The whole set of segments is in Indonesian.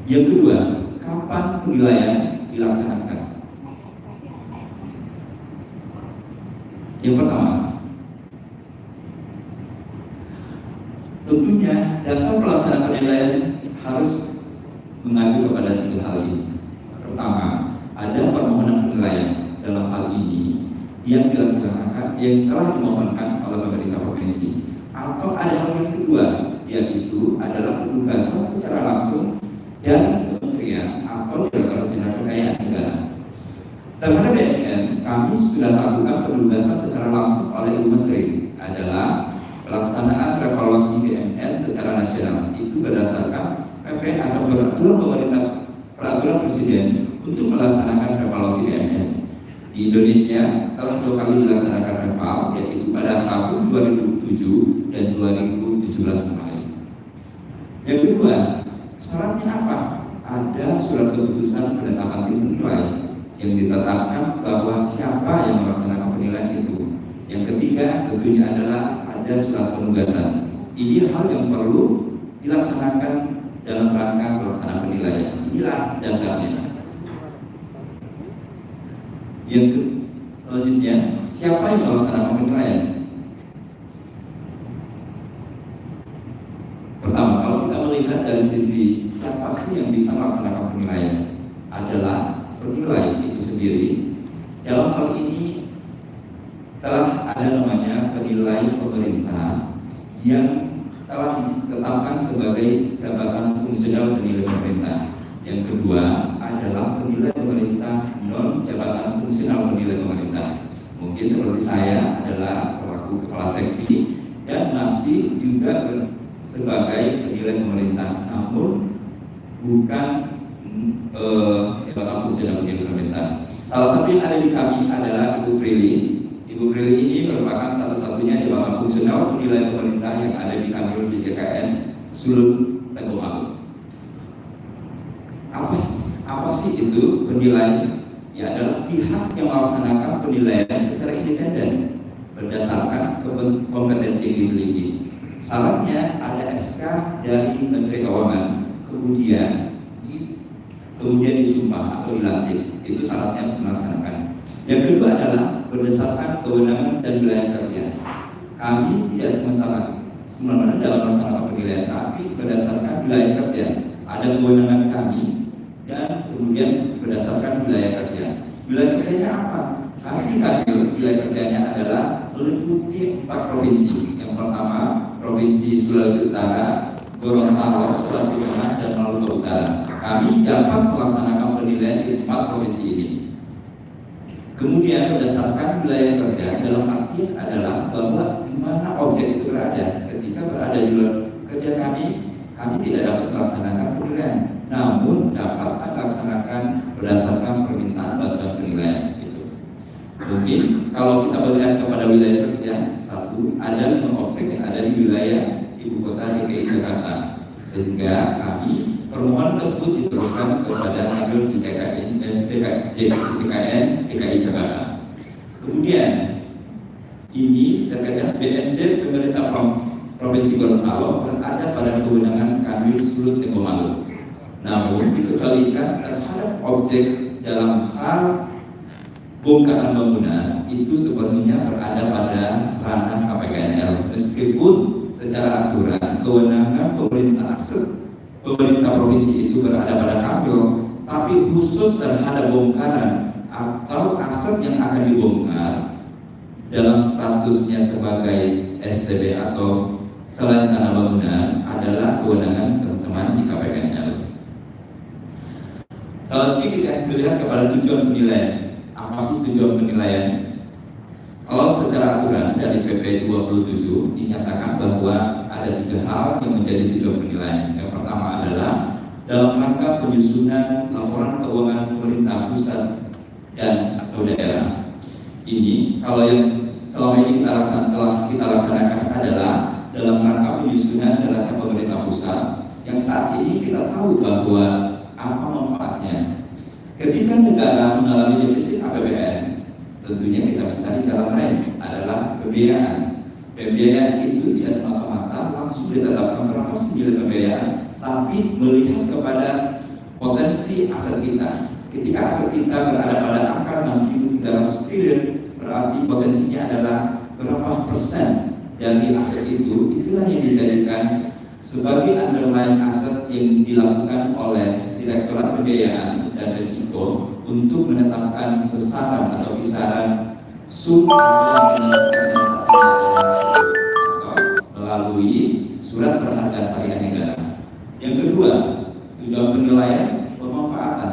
Yang kedua, kapan penilaian dilaksanakan? Yang pertama, tentunya dasar pelaksanaan penilaian harus mengacu kepada 3 hal ini. Pertama, ada permohonan penilaian. Dalam hal ini yang dilaksanakan, yang telah dimohonkan oleh pemerintah provinsi. Atau ada hal yang kedua, yaitu adalah penugasan secara langsung dari kementerian atau Direktorat Jenderal Kekayaan Negara. Terhadap BNN, kami sudah lakukan penugasan secara langsung oleh Ibu Menteri, adalah pelaksanaan revaluasi BNN secara nasional. Itu berdasarkan PP atau peraturan Presiden untuk melaksanakan revaluasi BNN. Di Indonesia telah 2 kali dilaksanakan reval, yaitu pada tahun 2007 dan 2017 kemarin. Yang kedua, syaratnya apa? Ada surat keputusan penetapan tim penilai yang ditetapkan bahwa siapa yang melaksanakan penilaian itu. Yang ketiga tentunya adalah ada surat penugasan. Ini hal yang perlu dilaksanakan dalam rangka pelaksanaan penilaian. Inilah dasarnya. Yang selanjutnya, siapa yang melaksanakan penilaian? Pertama, kalau kita melihat dari sisi siapa sih yang bisa melaksanakan penilaian, adalah penilai itu sendiri. Dalam hal ini telah ada namanya penilai pemerintah yang telah ditetapkan sebagai jabatan fungsional penilai pemerintah. Yang kedua adalah penilai pemerintah non jabatan fungsional penilai pemerintah. Mungkin seperti saya adalah selaku kepala seksi dan masih juga sebagai penilai pemerintah, namun bukan jabatan fungsional penilai pemerintah. Salah satu yang ada di kami adalah Ibu Frili. Ibu Frili ini merupakan satu-satunya jabatan fungsional penilai pemerintah yang ada di kanwil DJKN Sulut Tenggomalu. Apa sih itu penilai? Ya adalah pihak yang melaksanakan penilaian secara independen berdasarkan kompetensi yang dimiliki. Syaratnya ada SK dari Menteri Keuangan, kemudian disumpah atau dilantik. Itu syaratnya untuk melaksanakan. Yang kedua adalah berdasarkan kewenangan dan wilayah kerja. Kami tidak semena-mena dalam melaksanakan penilaian, tapi berdasarkan wilayah kerja. Ada kewenangan kami dan kemudian berdasarkan wilayah kerja. Wilayah kerjanya apa? Kami wilayah kerjanya adalah meliputi 4 provinsi. Yang pertama, Provinsi Sulawesi Utara, Gorontalo, Sulawesi Tengah, dan Maluku Utara. Kami dapat melaksanakan penilaian di 4 provinsi ini. Kemudian berdasarkan wilayah kerja, dalam arti adalah bahwa di mana objek itu berada. Ketika berada di luar kerja kami tidak dapat melaksanakan penilaian, namun dapat melaksanakan berdasarkan permintaan bantuan penilaian. Gitu. Mungkin kalau kita melihat kepada wilayah kerja, satu ada 5 objek yang ada di wilayah ibu kota DKI Jakarta, sehingga kami permohonan tersebut diteruskan kepada kanwil DJKN DKI Jakarta. Kemudian ini terkait dengan BND pemerintah Provinsi Gorontalo berada pada kewenangan kanwil Sulut Tenggomalu. Namun dikecualikan terhadap objek dalam hal bongkaran bangunan itu sepenuhnya berada pada ranah KPKNL, meskipun secara aturan kewenangan pemerintah provinsi itu berada pada kanwil, tapi khusus terhadap bongkaran atau aset yang akan dibongkar dalam statusnya sebagai STB atau selain tanah bangunan adalah kewenangan teman-teman di KPKNL. Selanjutnya kita melihat kepada tujuan penilaian. Apa sih tujuan penilaian? Kalau secara aturan dari PP 27 dinyatakan bahwa ada 3 hal yang menjadi tujuan penilaian. Yang pertama adalah dalam rangka penyusunan laporan keuangan pemerintah pusat dan atau daerah. Ini kalau yang selama ini telah kita laksanakan adalah dalam rangka penyusunan data pemerintah pusat yang saat ini kita tahu bahwa apa manfaatnya. Ketika negara mengalami defisit APBN, tentunya kita mencari jalan lain adalah pembiayaan. Pembiayaan itu tidak semata-mata langsung ditetapkan berapa sih nilai pembiayaan, tapi melihat kepada potensi aset kita. Ketika aset kita berada pada angka 6.300 triliun, berarti potensinya adalah berapa persen dari aset itu, itulah yang dijadikan sebagai underlying aset yang dilakukan oleh Direktorat Pembiayaan dan Risiko untuk menetapkan besaran atau kisaran sum melalui surat berharga syariah negara. Yang kedua, tujuan penilaian pemanfaatan.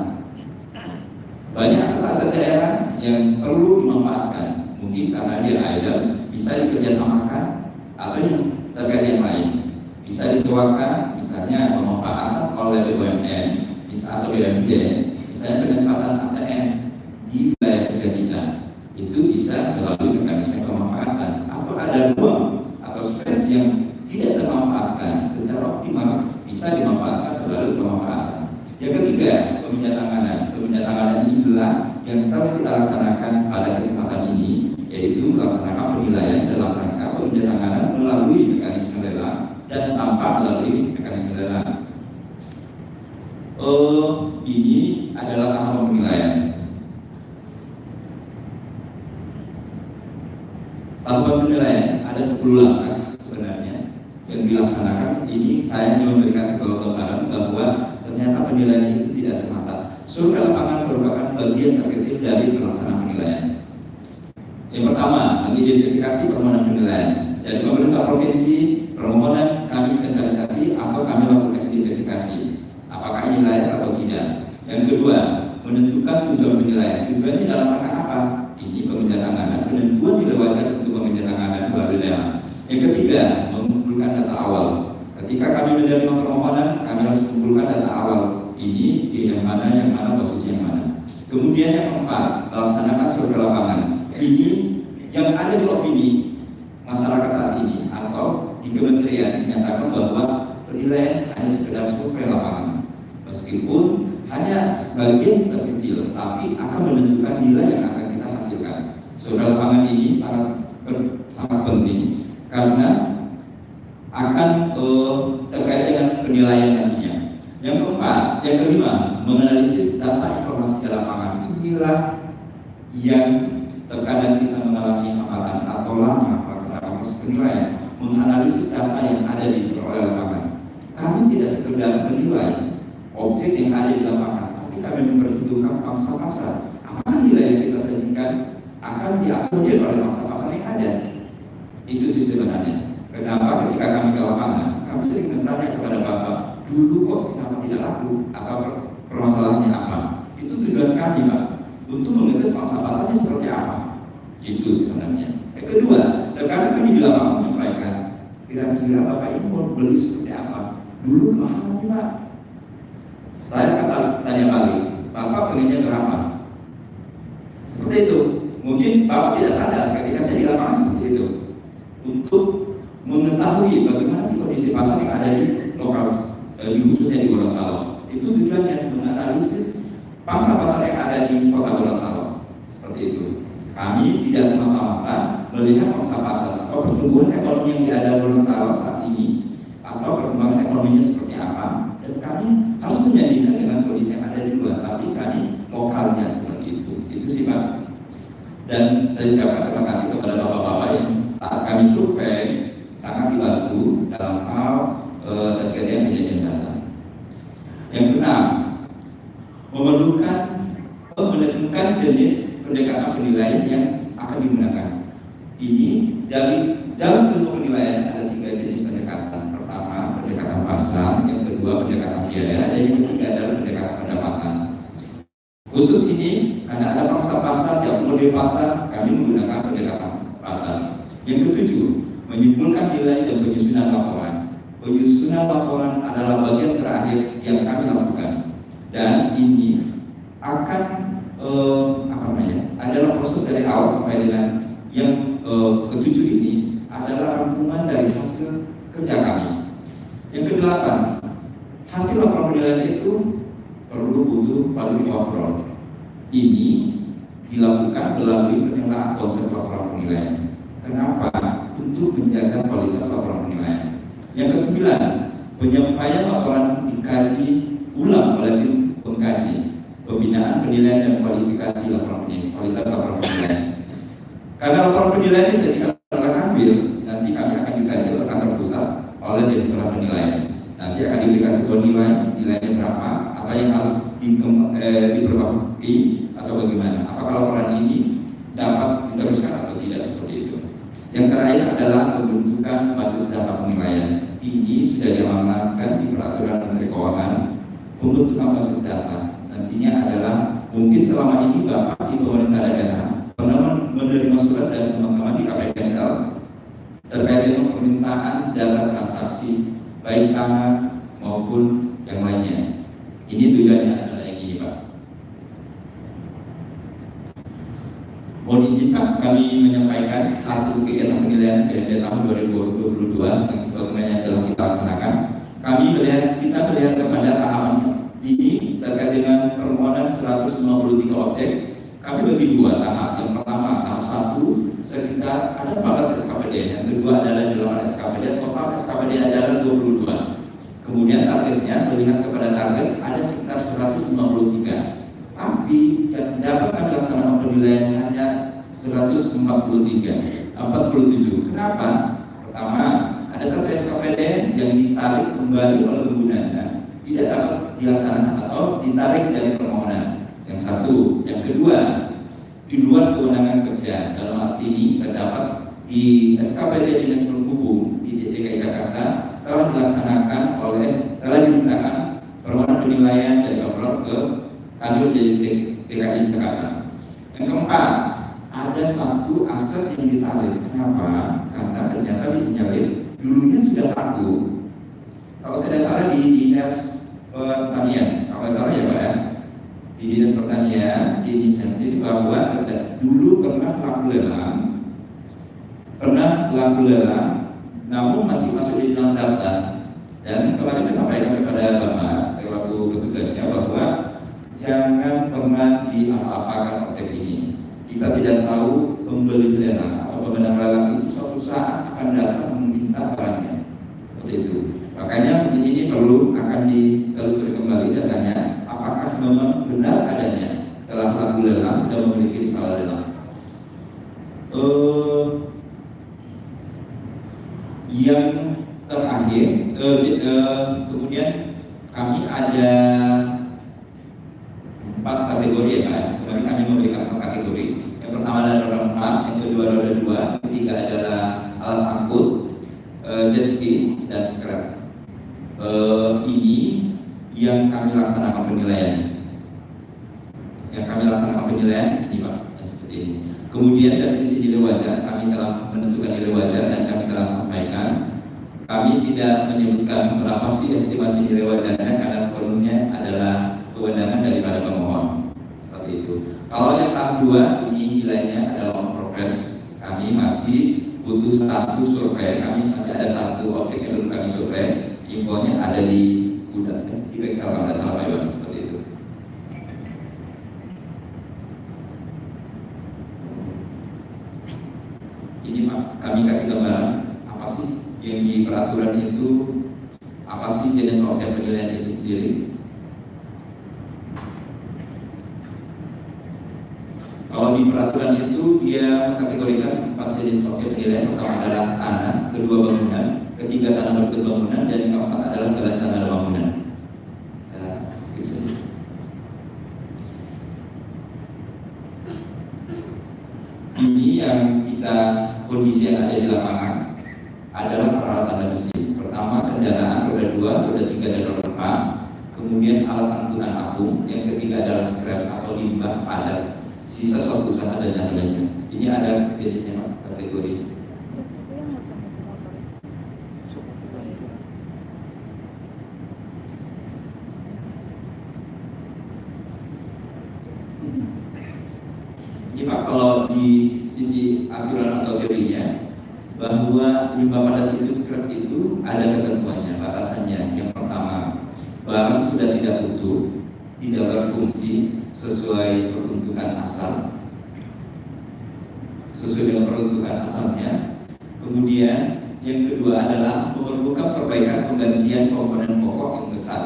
Banyak aset-aset daerah yang perlu dimanfaatkan, mungkin karena dia idle, bisa dikerjasamakan atau yang terkait yang lain, bisa disewakan, misalnya pemanfaatan oleh BUMN, atau BUMD, misalnya penempatan ATM di wilayah kerja kita, itu bisa melalui mekanisme pemanfaatan, atau ada ruang atau space yang tidak termanfaatkan secara optimal, bisa dimanfaatkan melalui pemanfaatan. Yang ketiga, pemindahan tanganan. Pemindahan tanganan inilah yang telah kita laksanakan pada kesempatan ini, yaitu melaksanakan penilaian dalam rangka pemindahan tanganan melalui mekanisme lelang dan tanpa melalui mekanisme lelang. Ini adalah tahapan penilaian. Tahapan penilaian ada 10 langkah sebenarnya yang dilaksanakan. Ini saya hanya memberikan sebuah gambaran bahwa ternyata penilaian itu tidak semata. Survei lapangan merupakan bagian terkecil dari pelaksanaan penilaian. Yang pertama, mengidentifikasi permohonan penilaian. Dari pemerintah provinsi, permohonan kami inventarisasi atau kami lakukan identifikasi. Apakah ini layak atau tidak? Yang kedua, menentukan tujuan penilaian. Tujuannya dalam rangka apa? Ini pemindahan tanganan, penentuan nilai wajar untuk pemindahan tanganan melalui lelang. Yang ketiga, mengumpulkan data awal. Ketika kami menerima permohonan, kami harus mengumpulkan data awal. Ini di yang mana posisi yang mana. Kemudian yang keempat, melaksanakan survei lapangan. Ini yang ada di opini masyarakat saat ini atau di kementerian menyatakan bahwa penilaian hanya sekedar survei lapangan. Meskipun hanya sebagian terkecil, tapi akan menentukan nilai yang akan kita hasilkan. Survei lapangan ini sangat penting karena akan terkait dengan penilaian nantinya. Yang keempat, yang kelima, menganalisis data informasi di lapangan. Inilah yang terkadang kita mengalami hambatan atau lama pelaksanaan proses penilaian, menganalisis data yang ada di lapangan. Kami tidak sekedar menilai objek yang ada di lapangan, tapi kami memperhitungkan pangsa pasar. Apakah nilai yang kita sajikan akan diakomodir oleh pangsa pasar yang ada? Itu sih sebenarnya. Kenapa ketika kami ke lapangan, kami sering bertanya kepada Bapak, dulu kok kenapa tidak laku? Atau permasalahannya apa? Itu tujuan kami, Pak, untuk mengetes pangsa pasarnya seperti apa. Itu sebenarnya. Yang kedua, terkadang kami di lapangan menyampaikan, kira-kira Bapak ini mau beli seperti apa? Dulu kemahalannya, Pak. Saya kata tanya balik, Bapak pengennya berapa? Seperti itu. Mungkin Bapak tidak sadar ketika saya di lapangan seperti itu. Untuk mengetahui bagaimana sih kondisi pasar yang ada di lokal, khususnya di Gorontalo. Itu tujuannya menganalisis pangsa pasar yang ada di kota Gorontalo. Seperti itu. Kami tidak semata-mata melihat pangsa pasar atau pertumbuhan ekonomi yang ada di Gorontalo saat ini atau perkembangan ekonominya seperti apa, dan kami harus menjadikan dengan kondisi yang ada di luar, tapi kami lokalnya seperti itu. Itu sih, Pak. Dan saya ucapkan terima kasih kepada bapak-bapak yang saat kami survei sangat dibantu dalam hal terkait dengan penyajian data. Yang keenam, menentukan jenis pendekatan penilaian yang akan digunakan. Ini dari dalam ilmu penilaian ada 3 jenis pendekatan. Pertama, pendekatan pasar. Yang kedua, pendekatan biaya. Dan yang ketiga adalah pendekatan pendapatan. Khusus ini, karena ada pangsa pasar, diakomodir pasar, kami menggunakan pendekatan pasar. Yang ketujuh, menyimpulkan nilai dan penyusunan laporan. Penyusunan laporan adalah bagian terakhir yang kami lakukan, dan ini akan adalah proses dari awal sampai dengan yang ketujuh ini adalah rangkuman dari hasil kerja kami. Yang kedelapan, hasil laporan penilaian itu perlu butuh quality control. Ini dilakukan melalui penilaian konsep laporan penilaian. Kenapa? Untuk menjaga kualitas laporan penilaian. Yang kesembilan, penyampaian laporan dikaji ulang oleh tim pelaksanaan penilaian dan kualifikasi laporan penilaian, kualitas laporan penilaian. Karena laporan penilaian ini saya akan ambil, nanti kami akan dikaji oleh kantor pusat oleh Direktorat Penilaian. Nanti akan diberikan sebuah nilai, nilainya berapa, apa yang harus diperbaiki atau bagaimana. Apakah laporan ini dapat diteruskan atau tidak, seperti itu. Yang terakhir adalah pembentukan basis data penilaian. Ini sudah diamanatkan di Peraturan Menteri Keuangan. Pembentukan basis data nantinya adalah mungkin selama ini Bapak di pemerintah daerah pernah menerima surat dari teman-teman di KPKNL terkait dengan permintaan data transaksi baik tanah maupun yang lainnya. Ini tujuannya adalah yang ini, Pak. Mohon izin Pak, kami menyampaikan hasil kegiatan penilaian PMD tahun 2022 yang sebelumnya telah kita laksanakan. Kita melihat kepada tahapannya. Ini terkait dengan permohonan 153 objek. Kami bagi dua tahap. Yang pertama tahap 1 sekitar ada 14 SKPD. Yang kedua adalah 8 SKPD. Total SKPD adalah 22. Kemudian targetnya melihat kepada target ada sekitar 153. Tapi yang dapat kami laksanakan penilaian hanya 147. Kenapa? Pertama, ada satu SKPD yang ditarik kembali oleh penggunanya tidak dapat dilaksanakan atau ditarik dari permohonan. Yang satu, yang kedua, di luar kewenangan kerja. Dalam arti ini terdapat di SKPD Dinas Perhubungan di DKI Jakarta telah dimintakan permohonan penilaian dari Bapak ke Kanwil DKI Jakarta. Yang keempat, ada satu aset yang ditarik. Kenapa? Karena ternyata disinyalir dulunya sudah laku. Kalau saya salah di Dinas Pertanian, kalau salah ya Pak ya, di Dinas Pertanian diinisiatif bahwa dulu pernah laku lelang, namun masih masuk di dalam daftar. Dan kemarin saya sampaikan kepada Bapak selaku petugasnya bahwa jangan pernah diapa-apakan objek ini. Kita tidak tahu pembeli lelang atau pemenang lelang itu suatu saat akan datang meminta barangnya. Seperti itu. Makanya mungkin ini akan ditelusuri kembali datanya. Apakah memang benar adanya telah laku lelang dan memiliki risalah lelang? Yang terakhir, kemudian kami ada 4 kategori ya Pak. Kemarin kami memberikan 4 kategori. Yang pertama adalah roda 4, yang kedua roda 2, yang ketiga adalah alat angkut, jet ski dan scrap. Ini yang kami laksanakan penilaian. Ini Pak, yang seperti ini. Kemudian dari sisi nilai wajar, kami telah menentukan nilai wajar dan kami telah sampaikan. Kami tidak menyebutkan berapa sih estimasi nilai wajarnya karena sepenuhnya adalah kewenangan daripada pemohon. Seperti itu. Kalau yang tahap 2 ini nilainya adalah on progress. Kami masih butuh 1 survei. Kami masih ada 1 objek yang belum kami survei. Infonya ada di bengkel kalau tidak salah Pak Iwan, seperti itu. Ini Pak, kami kasih gambaran apa sih yang di peraturan itu, apa sih jenis objek penilaian itu sendiri. Kalau di peraturan itu dia mengkategorikan 4 jenis objek penilaian. Pertama adalah tanah, kedua bangunan, ketiga tanah berbentuk bangunan, dan yang keempat adalah selain tanah bangunan. Skip saja. Ini yang kita kondisi yang ada di lapangan adalah peralatan dan mesin. Pertama kendaraan roda 2, roda 3 dan roda 4. Kemudian alat angkutan apung. Yang ketiga adalah scrap atau limbah padat, sisa suatu usaha dan lain-lainnya. Ini ada jenisnya Pak, kategori. Ini Pak, kalau di sisi aturan atau teorinya bahwa limbah padat itu, scrap itu ada ketentuannya, batasannya. Yang pertama, barang sudah tidak utuh, tidak berfungsi sesuai peruntukan asal, sesuai dengan peruntukan asalnya. Kemudian yang kedua adalah memerlukan perbaikan penggantian komponen pokok yang besar.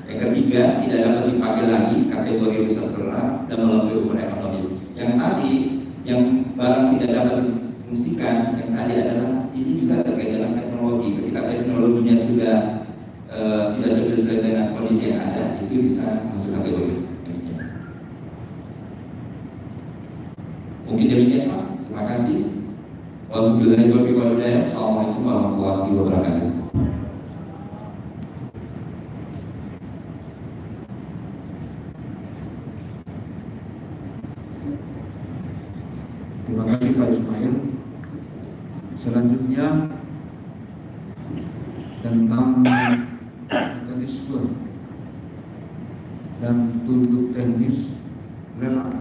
Yang ketiga ketiga tidak dapat dipakai lagi kategori rusak berat dan melampaui umur ekonomis. Yang tadi yang barang tidak dapat difungsikan, yang tadi adalah ini juga terkait dengan teknologi. Ketika teknologinya sudah tidak sesuai dengan kondisi yang ada, itu bisa masuk kategori. Mungkin demikian Pak. Terima kasih. Wabillahi taufiq wal hidayah. Assalamualaikum warahmatullahi wabarakatuh. Terima kasih Pak Ismail. Selanjutnya tentang mekanisme dan tunduk teknis lelang